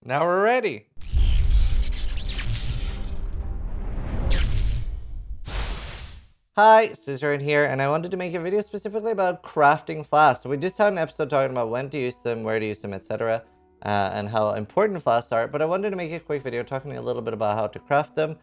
Now we're ready. Hi, Zizaran here, and I wanted to make a video specifically about crafting flasks. So we just had an episode talking about when to use them, where to use them, etc. And how important flasks are, but I wanted to make a quick video talking a little bit about how to craft them.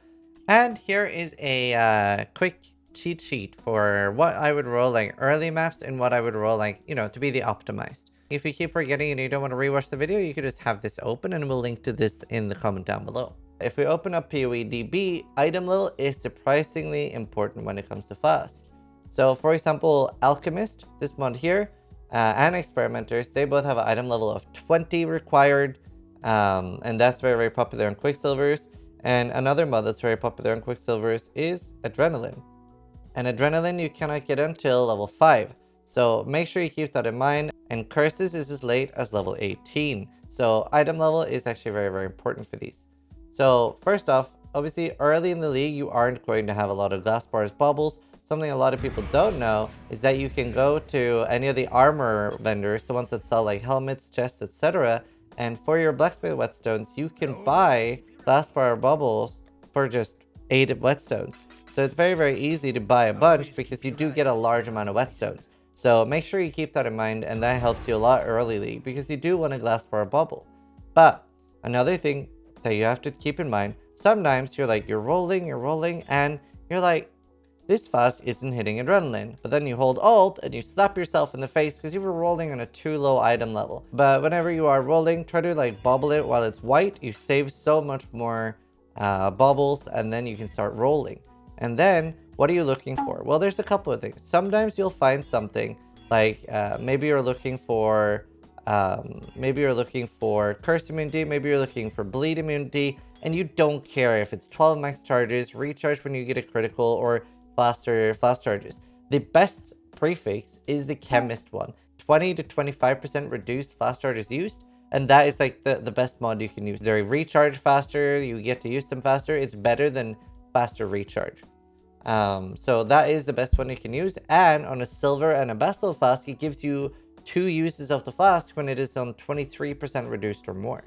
And here is a quick cheat sheet for what I would roll like early maps and what I would roll like, you know, to be the optimized. If you keep forgetting and you don't want to rewatch the video, you could just have this open and we'll link to this in the comment down below. If we open up PoEDB, item level is surprisingly important when it comes to Flask. So for example, Alchemist, this mod here, and Experimenters, they both have an item level of 20 required, and that's very, very popular in Quicksilvers. And another mod that's very popular in Quicksilvers is Adrenaline. And Adrenaline you cannot get until level 5. So make sure you keep that in mind. And Curses is as late as level 18. So item level is actually very, very important for these. So first off, obviously early in the league, you aren't going to have a lot of glass bars, baubles. Something a lot of people don't know is that you can go to any of the armor vendors, the ones that sell like helmets, chests, etc. And for your blacksmith whetstones, you can buy glass bar bubbles for just 8 whetstones. So it's very, very easy to buy a bunch because you do get a large amount of whetstones. So make sure you keep that in mind, and that helps you a lot early league because you do want a glass bar bubble. But another thing that you have to keep in mind, sometimes you're rolling, and you're like, this flask isn't hitting adrenaline. But then you hold Alt and you slap yourself in the face because you were rolling on a too low item level. But whenever you are rolling, try to like bobble it while it's white. You save so much more bobbles, and then you can start rolling. And then what are you looking for? Well, there's a couple of things. Sometimes you'll find something like maybe you're looking for curse immunity, maybe you're looking for bleed immunity, and you don't care if it's 12 max charges, recharge when you get a critical, or fast charges. The best prefix is the chemist one. 20 to 25% reduced fast charges used, and that is like the best mod you can use. They recharge faster, you get to use them faster. It's better than faster recharge. So that is the best one you can use. And on a silver and a basel flask, it gives you 2 uses of the flask when it is on 23% reduced or more.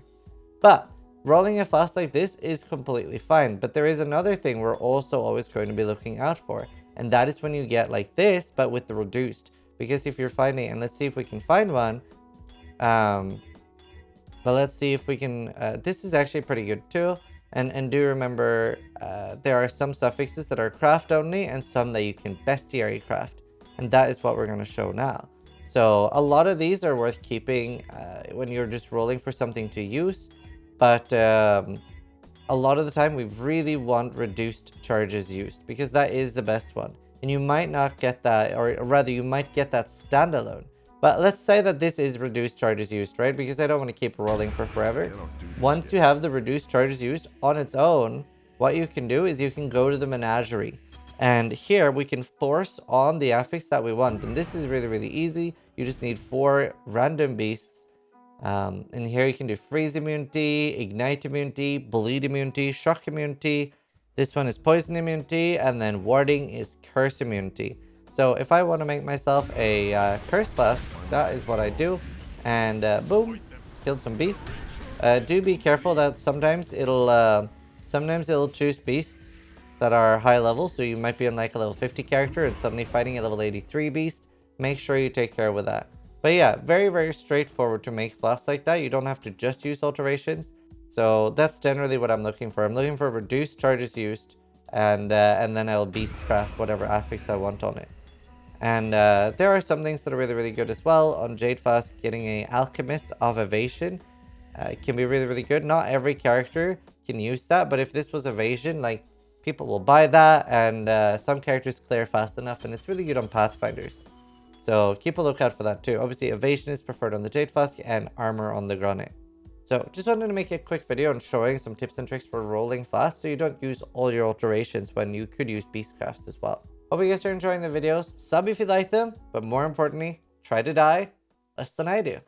But rolling a flask like this is completely fine. But there is another thing we're also always going to be looking out for, and that is when you get like this but with the reduced. Because if you're finding, and let's see if we can find one, but let's see if we can, this is actually pretty good too. And do remember, there are some suffixes that are craft only and some that you can bestiary craft. And that is what we're going to show now. So a lot of these are worth keeping when you're just rolling for something to use. But a lot of the time we really want reduced charges used because that is the best one. And you might not get that, or rather you might get that standalone. But let's say that this is reduced charges used, right? Because I don't want to keep rolling for forever. Once you have the reduced charges used on its own, what you can do is you can go to the menagerie. And here we can force on the affix that we want. And this is really, really easy. You just need 4 random beasts. And here you can do freeze immunity, ignite immunity, bleed immunity, shock immunity. This one is poison immunity, and then warding is curse immunity. So if I want to make myself a curse flask, that is what I do. And boom, killed some beasts. Do be careful that sometimes it'll choose beasts that are high level. So you might be on like a level 50 character and suddenly fighting a level 83 beast. Make sure you take care with that. But yeah, very, very straightforward to make flasks like that. You don't have to just use alterations. So that's generally what I'm looking for. I'm looking for reduced charges used, and then I'll beast craft whatever affix I want on it. And there are some things that are really, really good as well. On Jade Flask, getting a Alchemist of Evasion can be really, really good. Not every character can use that, but if this was Evasion, like, people will buy that, and some characters clear fast enough, and it's really good on Pathfinders. So keep a lookout for that too. Obviously, Evasion is preferred on the Jade Flask and Armor on the Granite. So just wanted to make a quick video on showing some tips and tricks for rolling fast so you don't use all your alterations when you could use Beastcrafts as well. Hope you guys are enjoying the videos. Sub if you like them, but more importantly, try to die less than I do.